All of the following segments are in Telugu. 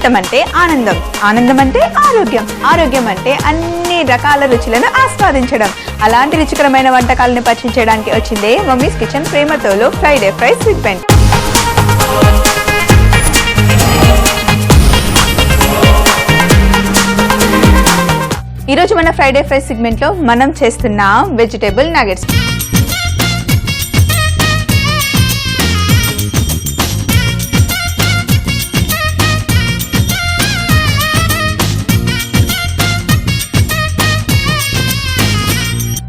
జీవితం అంటే ఆనందం, ఆనందం అంటే ఆరోగ్యం, ఆరోగ్యం అంటే అన్ని రకాల రుచులను ఆస్వాదించడం. అలాంటి రుచికరమైన వంటకాలను పరిచయం చేయడానికి వచ్చిందే మమ్మీస్ కిచెన్ ప్రేమతోలో ఫ్రైడే ఫ్రై సెగ్మెంట్. ఈరోజు మన ఫ్రైడే ఫ్రై సెగ్మెంట్ లో మనం చేస్తున్న వెజిటేబుల్ నగెట్స్.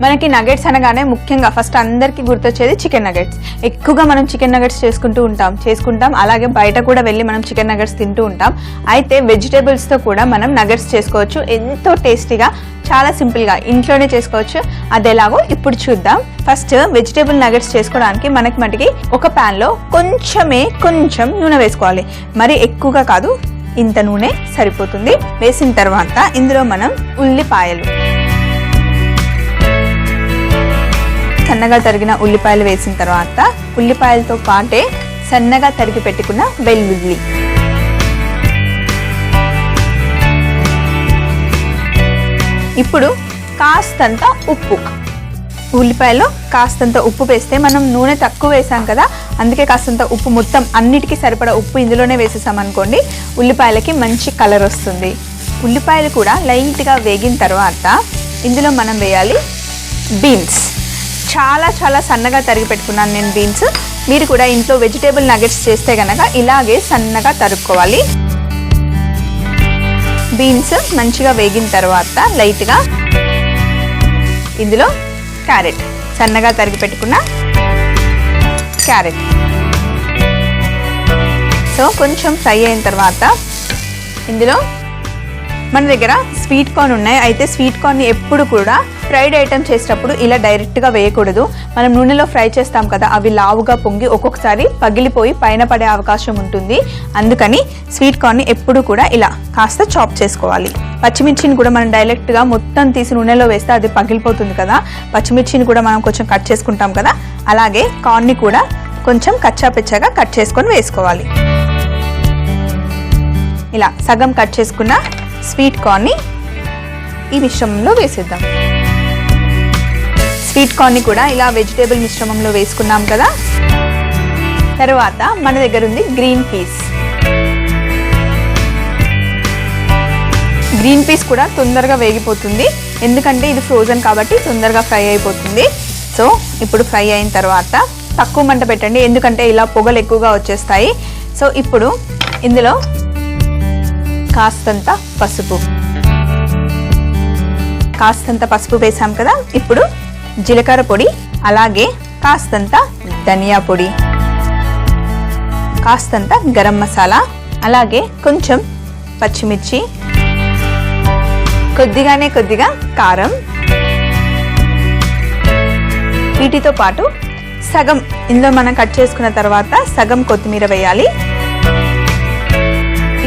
మనకి నగెట్స్ అనగానే ముఖ్యంగా ఫస్ట్ అందరికీ గుర్తొచ్చేది చికెన్ నగెట్స్. ఎక్కువగా మనం చికెన్ నగెట్స్ చేసుకుంటాం అలాగే బయట కూడా వెళ్ళి మనం చికెన్ నగెట్స్ తింటూ ఉంటాం. అయితే వెజిటేబుల్స్తో కూడా మనం నగెట్స్ చేసుకోవచ్చు, ఎంతో టేస్టీగా, చాలా సింపుల్గా ఇంట్లోనే చేసుకోవచ్చు. అది ఎలాగో ఇప్పుడు చూద్దాం. ఫస్ట్ వెజిటేబుల్ నగెట్స్ చేసుకోవడానికి మటుకి ఒక ప్యాన్లో కొంచెం నూనె వేసుకోవాలి. మరి ఎక్కువగా కాదు, ఇంత నూనె సరిపోతుంది. వేసిన తర్వాత ఇందులో మనం ఉల్లిపాయలు, సన్నగా తరిగిన ఉల్లిపాయలు వేసిన తర్వాత ఉల్లిపాయలతో పాటే సన్నగా తరిగి పెట్టుకున్న వెల్లుల్లి, ఇప్పుడు కాస్తంత ఉప్పు. ఉల్లిపాయలో కాస్తంత ఉప్పు వేస్తే మనం నూనె తక్కువ వేసాం కదా, అందుకే కాస్తంత ఉప్పు, మొత్తం అన్నిటికీ సరిపడా ఉప్పు ఇందులోనే వేసేసాం అనుకోండి, ఉల్లిపాయలకి మంచి కలర్ వస్తుంది. ఉల్లిపాయలు కూడా లైట్గా వేగిన తర్వాత ఇందులో మనం వేయాలి బీన్స్. చాలా సన్నగా తరిగి పెట్టుకున్నాను నేను బీన్స్. మీరు కూడా ఇంట్లో వెజిటేబుల్ నగెట్స్ చేస్తే కనుక ఇలాగే సన్నగా తరుక్కోవాలి. బీన్స్ మంచిగా వేగిన తర్వాత లైట్గా ఇందులో క్యారెట్, సన్నగా తరిగి పెట్టుకున్న క్యారెట్. సో కొంచెం ఫ్రై అయిన తర్వాత ఇందులో మన దగ్గర స్వీట్ కార్న్ ఉన్నాయి. అయితే స్వీట్ కార్న్ని ఎప్పుడు కూడా ఫ్రైడ్ ఐటమ్ చేసేటప్పుడు ఇలా డైరెక్ట్గా వేయకూడదు. మనం నూనెలో ఫ్రై చేస్తాం కదా, అవి లావుగా పొంగి ఒక్కొక్కసారి పగిలిపోయి పైన పడే అవకాశం ఉంటుంది. అందుకని స్వీట్ కార్న్ని ఎప్పుడు కూడా ఇలా కాస్త చాప్ చేసుకోవాలి. పచ్చిమిర్చిని కూడా మనం డైరెక్ట్గా మొత్తం తీసి నూనెలో వేస్తే అది పగిలిపోతుంది కదా, పచ్చిమిర్చిని కూడా మనం కొంచెం కట్ చేసుకుంటాం కదా, అలాగే కార్న్ని కూడా కొంచెం కచ్చాపిచ్చాగా కట్ చేసుకొని వేసుకోవాలి. ఇలా సగం కట్ చేసుకున్న స్వీట్ కార్న్ని ఈ మిశ్రమంలో వేసేద్దాం. స్వీట్ కార్న్ని కూడా ఇలా వెజిటేబుల్ మిశ్రమంలో వేసుకున్నాం కదా. తర్వాత మన దగ్గర ఉంది గ్రీన్ పీస్. గ్రీన్ పీస్ కూడా తొందరగా వేగిపోతుంది, ఎందుకంటే ఇది ఫ్రోజన్ కాబట్టి తొందరగా ఫ్రై అయిపోతుంది. సో ఇప్పుడు ఫ్రై అయిన తర్వాత తక్కువ మంట పెట్టండి, ఎందుకంటే ఇలా పొగలు ఎక్కువగా వచ్చేస్తాయి. సో ఇప్పుడు ఇందులో కాస్తంత పసుపు వేసాం కదా. ఇప్పుడు జీలకర్ర పొడి, అలాగే కాస్తంత ధనియా పొడి, కాస్తంత గరం మసాలా, అలాగే కొంచెం పచ్చిమిర్చి, కొద్దిగా కారం. వీటితో పాటు సగం ఇందులో మనం కట్ చేసుకున్న తర్వాత సగం కొత్తిమీర వేయాలి.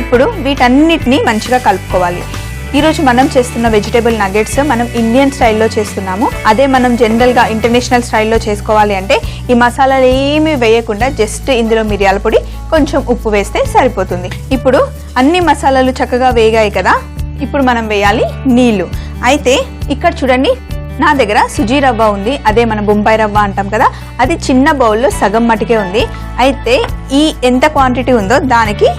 ఇప్పుడు వీటన్నిటిని మంచిగా కలుపుకోవాలి. ఈరోజు మనం చేస్తున్న వెజిటేబుల్ నగెట్స్ మనం ఇండియన్ స్టైల్లో చేస్తున్నాము. అదే మనం జనరల్గా ఇంటర్నేషనల్ స్టైల్లో చేసుకోవాలి అంటే ఈ మసాలాలు ఏమీ వేయకుండా జస్ట్ ఇందులో మిరియాల పొడి, కొంచెం ఉప్పు వేస్తే సరిపోతుంది. ఇప్పుడు అన్ని మసాలాలు చక్కగా వేగాయి కదా, ఇప్పుడు మనం వేయాలి నీళ్లు. అయితే ఇక్కడ చూడండి, నా దగ్గర సుజీ రవ్వ ఉంది, అదే మన బొంబాయి రవ్వ అంటాం కదా, అది చిన్న బౌల్లో సగం మటుకే ఉంది. అయితే ఈ ఎంత క్వాంటిటీ ఉందో దానికి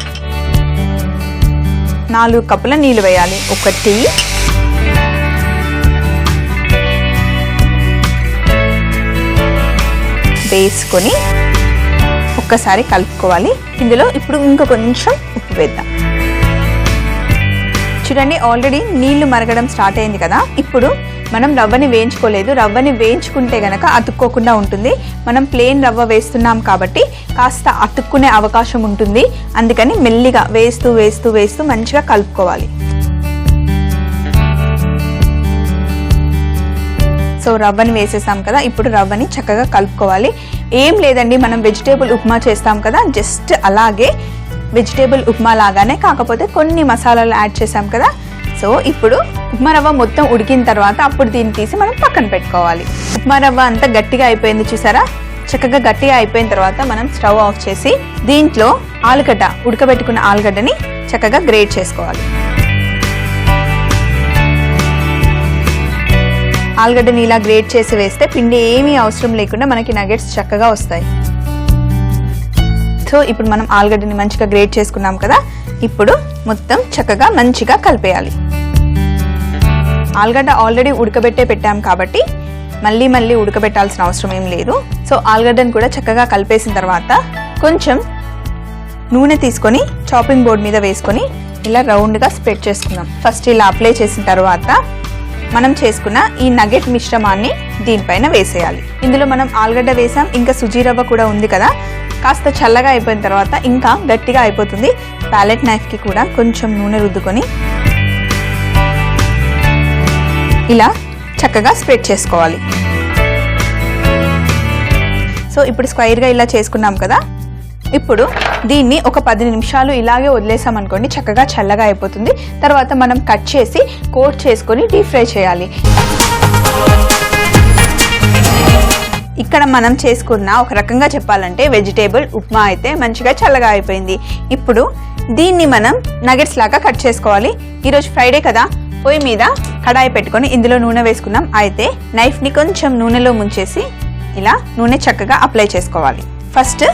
4 కప్పుల నీళ్ళు వేయాలి. ఒకటి, వేసుకొని ఒక్కసారి కలుపుకోవాలి. ఇందులో ఇప్పుడు ఇంకా కొంచెం ఉప్పు వేద్దాం. చూడండి, ఆల్రెడీ నీళ్లు మరగడం స్టార్ట్ అయింది కదా. ఇప్పుడు మనం రవ్వని వేయించుకోలేదు, రవ్వని వేయించుకుంటే గనక అతుక్కోకుండా ఉంటుంది. మనం ప్లెయిన్ రవ్వ వేస్తున్నాం కాబట్టి కాస్త అతుక్కునే అవకాశం ఉంటుంది. అందుకని మెల్లిగా వేస్తూ మంచిగా కలుపుకోవాలి. సో రవ్వని వేసేసాం కదా, ఇప్పుడు రవ్వని చక్కగా కలుపుకోవాలి. ఏం లేదండి, మనం వెజిటేబుల్ ఉప్మా చేస్తాం కదా, జస్ట్ అలాగే వెజిటేబుల్ ఉప్మా లాగానే, కాకపోతే కొన్ని మసాలాలు యాడ్ చేసాం కదా. సో ఇప్పుడు ఉప్మా రవ్వ మొత్తం ఉడికిన తర్వాత అప్పుడు దీన్ని తీసి మనం పక్కన పెట్టుకోవాలి. ఉప్మా రవ్వ అంతా గట్టిగా అయిపోయింది చూసారా. చక్కగా గట్టిగా అయిపోయిన తర్వాత మనం స్టవ్ ఆఫ్ చేసి దీంట్లో ఆలుగడ్డ, ఉడకబెట్టుకున్న ఆలుగడ్డని చక్కగా గ్రేట్ చేసుకోవాలి. ఆలుగడ్డని ఇలా గ్రేట్ చేసి వేస్తే పిండి ఏమీ అవసరం లేకుండా మనకి నగెట్స్ చక్కగా వస్తాయి. సో ఇప్పుడు మనం ఆలుగడ్డని మంచిగా గ్రేట్ చేసుకున్నాం కదా, ఇప్పుడు మొత్తం చక్కగా మంచిగా కలిపేయాలి. ఆలుగడ్డ ఆల్రెడీ ఉడకబెట్టే పెట్టాం కాబట్టి మళ్ళీ ఉడకబెట్టాల్సిన అవసరం ఏం లేదు. సో ఆలుగడ్డని కూడా చక్కగా కలిపేసిన తర్వాత కొంచెం నూనె తీసుకొని చాపింగ్ బోర్డ్ మీద వేసుకొని ఇలా రౌండ్గా స్ప్రెడ్ చేసుకుందాం. ఫస్ట్ ఇలా అప్లై చేసిన తర్వాత మనం చేసుకున్న ఈ నగెట్ మిశ్రమాన్ని దీనిపైన వేసేయాలి. ఇందులో మనం ఆలుగడ్డ వేసాం, ఇంకా సుజీ రవ్వ కూడా ఉంది కదా, కాస్త చల్లగా అయిపోయిన తర్వాత ఇంకా గట్టిగా అయిపోతుంది. ప్యాలెట్ నైఫ్కి కూడా కొంచెం నూనె రుద్దుకొని ఇలా చక్కగా స్ప్రెడ్ చేసుకోవాలి. సో ఇప్పుడు స్క్వైర్గా ఇలా చేసుకున్నాం కదా, ఇప్పుడు దీన్ని ఒక 10 నిమిషాలు ఇలాగే వదిలేసామనుకోండి, చక్కగా చల్లగా అయిపోతుంది. తర్వాత మనం కట్ చేసి కోట్ చేసుకొని డీప్ ఫ్రై చేయాలి. ఇక్కడ మనం చేసుకున్న ఒక రకంగా చెప్పాలంటే వెజిటేబుల్ ఉప్మా అయితే మంచిగా చల్లగా అయిపోయింది. ఇప్పుడు దీన్ని మనం నగెట్స్ లాగా కట్ చేసుకోవాలి. ఈరోజు ఫ్రైడే కదా, పొయ్యి మీద కడాయి పెట్టుకొని ఇందులో నూనె వేసుకున్నాం. అయితే నైఫ్ని కొంచెం నూనెలో ముంచేసి ఇలా నూనె చక్కగా అప్లై చేసుకోవాలి. ఫస్ట్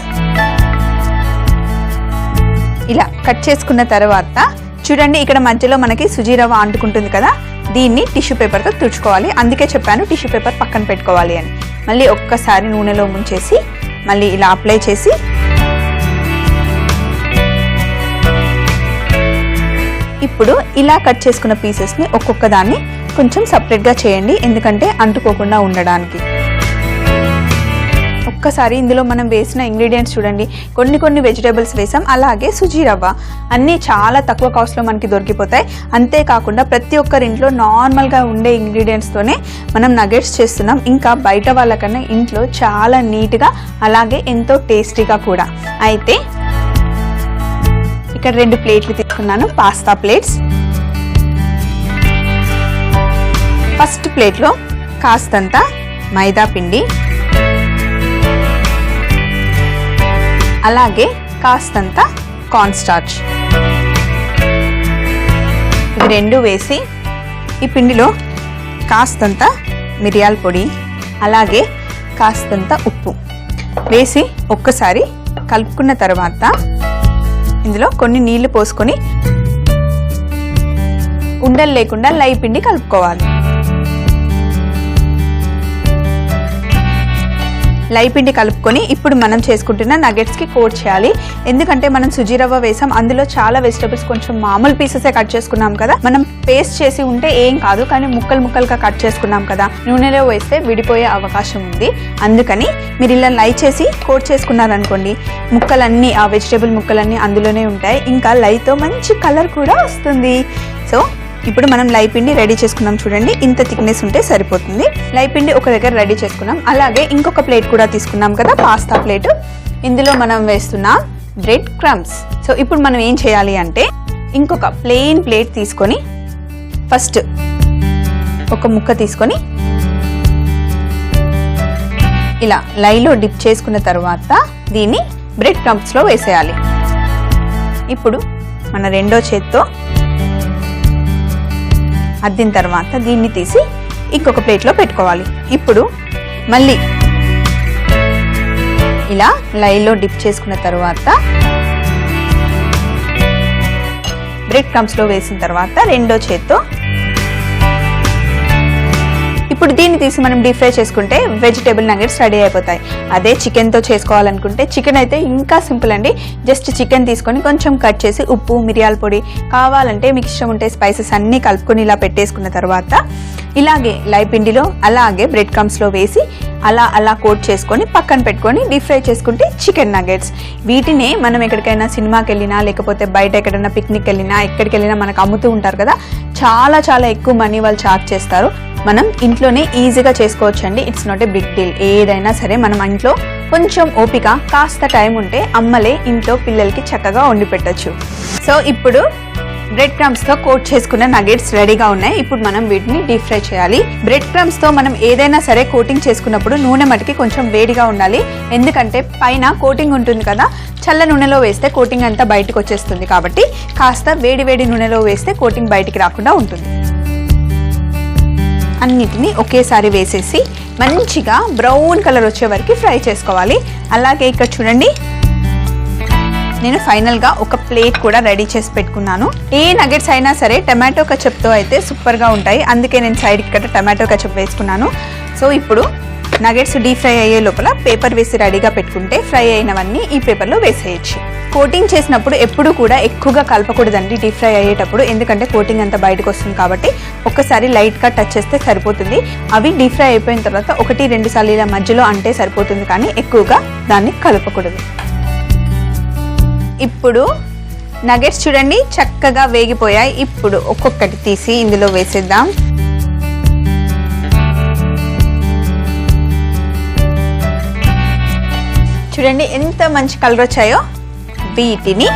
ఇలా కట్ చేసుకున్న తర్వాత చూడండి, ఇక్కడ మధ్యలో మనకి సుజీ రవ్వ అంటుకుంటుంది కదా, దీన్ని టిష్యూ పేపర్తో తుడుచుకోవాలి. అందుకే చెప్పాను టిష్యూ పేపర్ పక్కన పెట్టుకోవాలి అని. మళ్ళీ ఒక్కసారి నూనెలో ముంచేసి మళ్ళీ ఇలా అప్లై చేసి ఇప్పుడు ఇలా కట్ చేసుకున్న పీసెస్ని ఒక్కొక్క దాన్ని కొంచెం సపరేట్గా చేయండి, ఎందుకంటే అంటుకోకుండా ఉండడానికి. ఒక్కసారి ఇందులో మనం వేసిన ఇంగ్రీడియంట్స్ చూడండి, కొన్ని వెజిటేబుల్స్ వేసాం, అలాగే సుజీ రవ్వ, అన్నీ చాలా తక్కువ కాస్ట్లో మనకి దొరికిపోతాయి. అంతేకాకుండా ప్రతి ఒక్కరింట్లో నార్మల్గా ఉండే ఇంగ్రీడియంట్స్తోనే మనం నగెట్స్ చేస్తున్నాం. ఇంకా బయట వాళ్ళకన్నా ఇంట్లో చాలా నీట్గా అలాగే ఎంతో టేస్టీగా కూడా. అయితే ఇక్కడ 2 ప్లేట్లు తీసుకున్నాను, పాస్తా ప్లేట్స్. ఫస్ట్ ప్లేట్లో కాస్తంత మైదా పిండి, అలాగే కాస్తంత కార్న్ స్టార్చ్, ఇవి 2 వేసి ఈ పిండిలో కాస్తంత మిరియాల పొడి, అలాగే కాస్తంత ఉప్పు వేసి ఒక్కసారి కలుపుకున్న తర్వాత ఇందులో కొన్ని నీళ్లు పోసుకొని ఉండలు లేకుండా లై పిండి కలుపుకోవాలి. లై పిండి కలుపుకొని ఇప్పుడు మనం చేసుకుంటున్న నగెట్స్కి కోట్ చేయాలి. ఎందుకంటే మనం సుజీ రవ్వ వేసాం, అందులో చాలా వెజిటబుల్స్ కొంచెం మామూలు పీసెసే కట్ చేసుకున్నాం కదా, మనం పేస్ట్ చేసి ఉంటే ఏం కాదు, కానీ ముక్కలుగా కట్ చేసుకున్నాం కదా, నూనెలో వేస్తే విడిపోయే అవకాశం ఉంది. అందుకని మీరు ఇలా లై చేసి కోట్ చేసుకున్నారనుకోండి, ముక్కలన్నీ ఆ వెజిటబుల్ ముక్కలన్నీ అందులోనే ఉంటాయి, ఇంకా లైతో మంచి కలర్ కూడా వస్తుంది. సో ఇప్పుడు మనం లై పిండి రెడీ చేసుకున్నాం చూడండి, ఇంత థిక్నెస్ ఉంటే సరిపోతుంది. లై పిండి ఒక దగ్గర రెడీ చేసుకున్నాం. అలాగే ఇంకొక ప్లేట్ కూడా తీసుకున్నాం కదా, పాస్తా ప్లేట్, ఇందులో మనం వేస్తున్నాం బ్రెడ్ క్రమ్స్. సో ఇప్పుడు మనం ఏం చేయాలి అంటే ఇంకొక ప్లెయిన్ ప్లేట్ తీసుకొని ఫస్ట్ ఒక ముక్క తీసుకొని ఇలా లైలో డిప్ చేసుకున్న తర్వాత దీన్ని బ్రెడ్ క్రమ్స్లో వేసేయాలి. ఇప్పుడు మన రెండో చేత్తో అద్దిన తర్వాత దీన్ని తీసి ఇంకొక ప్లేట్లో పెట్టుకోవాలి. ఇప్పుడు మళ్ళీ ఇలా లైలో డిప్ చేసుకున్న తర్వాత బ్రెడ్ క్రమ్స్లో వేసిన తర్వాత రెండో చేత్తో ఇప్పుడు దీన్ని తీసి మనం డీప్ ఫ్రై చేసుకుంటే వెజిటేబుల్ నగెట్స్ రెడీ అయిపోతాయి. అదే చికెన్తో చేసుకోవాలనుకుంటే చికెన్ అయితే ఇంకా సింపుల్ అండి. జస్ట్ చికెన్ తీసుకొని కొంచెం కట్ చేసి ఉప్పు, మిరియాల పొడి, కావాలంటే మీకు ఇష్టం ఉంటే స్పైసెస్ అన్నీ కలుపుకొని ఇలా పెట్టేసుకున్న తర్వాత ఇలాగే లై పిండిలో అలాగే బ్రెడ్ క్రమ్స్లో వేసి అలా కోట్ చేసుకొని పక్కన పెట్టుకొని డీప్ ఫ్రై చేసుకుంటే చికెన్ నగెట్స్. వీటినే మనం ఎక్కడికైనా సినిమాకి వెళ్ళినా లేకపోతే బయట ఎక్కడైనా పిక్నిక్ వెళ్ళినా ఎక్కడికి వెళ్ళినా మనకు అమ్ముతూ ఉంటారు కదా, చాలా ఎక్కువ మనీ వాళ్ళు చార్జ్ చేస్తారు. మనం ఇంట్లోనే ఈజీగా చేసుకోవచ్చండి. It's not a big deal. ఏదైనా సరే మనం ఇంట్లో కొంచెం ఓపిక, కాస్త టైం ఉంటే అమ్మలే ఇంట్లో పిల్లలకి చక్కగా వండి పెట్టచ్చు. సో ఇప్పుడు బ్రెడ్ క్రమ్స్ తో కోట్ చేసుకున్న నగెట్స్ రెడీగా ఉన్నాయి. ఇప్పుడు మనం వీటిని డీప్ ఫ్రై చేయాలి. బ్రెడ్ క్రమ్స్ తో మనం ఏదైనా సరే కోటింగ్ చేసుకున్నప్పుడు నూనె మటుకి కొంచెం వేడిగా ఉండాలి. ఎందుకంటే పైన కోటింగ్ ఉంటుంది కదా, చల్ల నూనెలో వేస్తే కోటింగ్ అంతా బయటకు వచ్చేస్తుంది. కాబట్టి కాస్త వేడి నూనెలో వేస్తే కోటింగ్ బయటికి రాకుండా ఉంటుంది. అన్నిటినీ ఒకేసారి వేసేసి మంచిగా బ్రౌన్ కలర్ వచ్చే వరకు ఫ్రై చేసుకోవాలి. అలాగే ఇక్కడ చూడండి, నేను ఫైనల్గా ఒక ప్లేట్ కూడా రెడీ చేసి పెట్టుకున్నాను. ఏ నగెట్స్ అయినా సరే టమాటో కచప్తో అయితే సూపర్గా ఉంటాయి. అందుకే నేను సైడ్కి ఇక్కడ టమాటో కచప్ వేసుకున్నాను. సో ఇప్పుడు నగెట్స్ డీప్ ఫ్రై అయ్యే లోపల పేపర్ వేసి రెడీగా పెట్టుకుంటే ఫ్రై అయినవన్నీ ఈ పేపర్లో వేసేయచ్చు. కోటింగ్ చేసినప్పుడు ఎప్పుడు కూడా ఎక్కువగా కలపకూడదండి డీప్ ఫ్రై అయ్యేటప్పుడు, ఎందుకంటే కోటింగ్ అంతా బయటకు వస్తుంది. కాబట్టి ఒక్కసారి లైట్గా టచ్ చేస్తే సరిపోతుంది. అవి డీప్ ఫ్రై అయిపోయిన తర్వాత 1-2 సార్లు ఇలా మధ్యలో అంటే సరిపోతుంది, కానీ ఎక్కువగా దాన్ని కలపకూడదు. ఇప్పుడు నగెట్స్ చూడండి చక్కగా వేగిపోయాయి. ఇప్పుడు ఒక్కొక్కటి తీసి ఇందులో వేసేద్దాం. చూడండి ఎంత మంచి కలర్ వచ్చాయో. వీటిని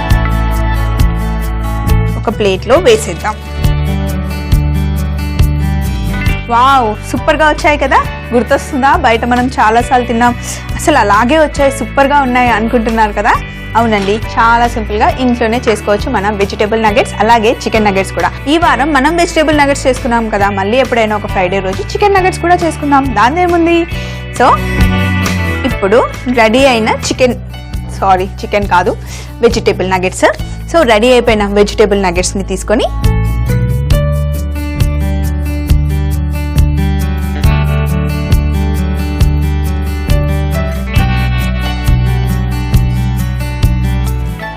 ఒక ప్లేట్లో వేసేద్దాం. వావ్, సూపర్గా వచ్చాయి కదా. గుర్తొస్తుందా, బయట మనం చాలాసార్లు తిన్నాం, అసలు అలాగే వచ్చాయి, సూపర్గా ఉన్నాయి అనుకుంటున్నారు కదా. అవునండి, చాలా సింపుల్ గా ఇంట్లోనే చేసుకోవచ్చు మనం వెజిటేబుల్ నగెట్స్, అలాగే చికెన్ నగెట్స్ కూడా. ఈ వారం మనం వెజిటేబుల్ నగెట్స్ చేసుకున్నాం కదా, మళ్ళీ ఎప్పుడైనా ఒక ఫ్రైడే రోజు చికెన్ నగెట్స్ కూడా చేసుకుందాం, దాని ఏముంది. సో ఇప్పుడు రెడీ అయిన చికెన్ కాదు వెజిటేబుల్ నగెట్స్. సో రెడీ అయిపోయిన వెజిటేబుల్ నగెట్స్ ని తీసుకొని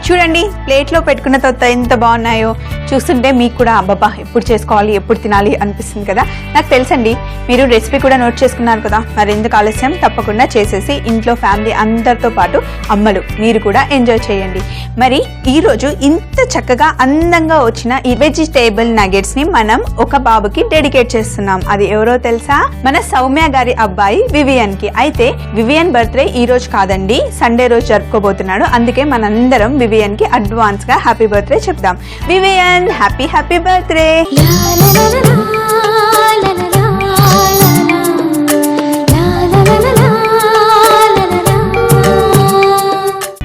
చూడండి ప్లేట్లో పెట్టుకున్న తర్వాత ఎంత బాగున్నాయో. చూస్తుంటే మీకు కూడా అబ్బబ్బా ఎప్పుడు చేసుకోవాలి, ఎప్పుడు తినాలి అనిపిస్తుంది కదా. నాకు తెలుసండి, మీరు రెసిపీ కూడా నోట్ చేసుకున్నారు కదా. మరి ఎందుకు ఆలస్యం, తప్పకుండా చేసేసి ఇంట్లో ఫ్యామిలీ అందరితో పాటు అమ్మలు మీరు కూడా ఎంజాయ్ చేయండి. మరి ఈరోజు ఇంత చక్కగా అందంగా వచ్చిన ఈ వెజిటేబుల్ నగెట్స్ ని మనం ఒక బాబుకి డెడికేట్ చేస్తున్నాం. అది ఎవరో తెలుసా? మన సౌమ్య గారి అబ్బాయి వివియన్ కి. అయితే వివియన్ బర్త్డే ఈ రోజు కాదండి, సండే రోజు జరుపుకోబోతున్నాడు. అందుకే మనందరం వివియన్ కి అడ్వాన్స్ గా హ్యాపీ బర్త్డే చెప్దాం. Vivian, happy birthday.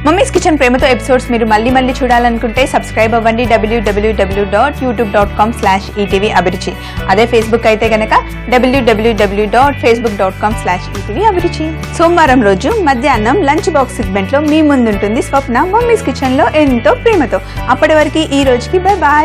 Mummies kitchen ప్రేమతో ఎపిసోడ్స్ మీరు మళ్ళీ చూడాలనుకుంటే సబ్స్క్రైబ్ అవ్వండి www.youtube.com/etv అభిరుచి. అదే ఫేస్బుక్ అయితే గనక www.facebook.com/etv అభిరుచి. సోమవారం రోజు మధ్యాహ్నం లంచ్ బాక్స్ సెగ్మెంట్ లో మీ ముందుంటుంది స్వప్న మమ్మీస్ కిచెన్ లో ఎంతో ప్రేమతో. అప్పటి వరకు ఈ రోజుకి బై బాయ్.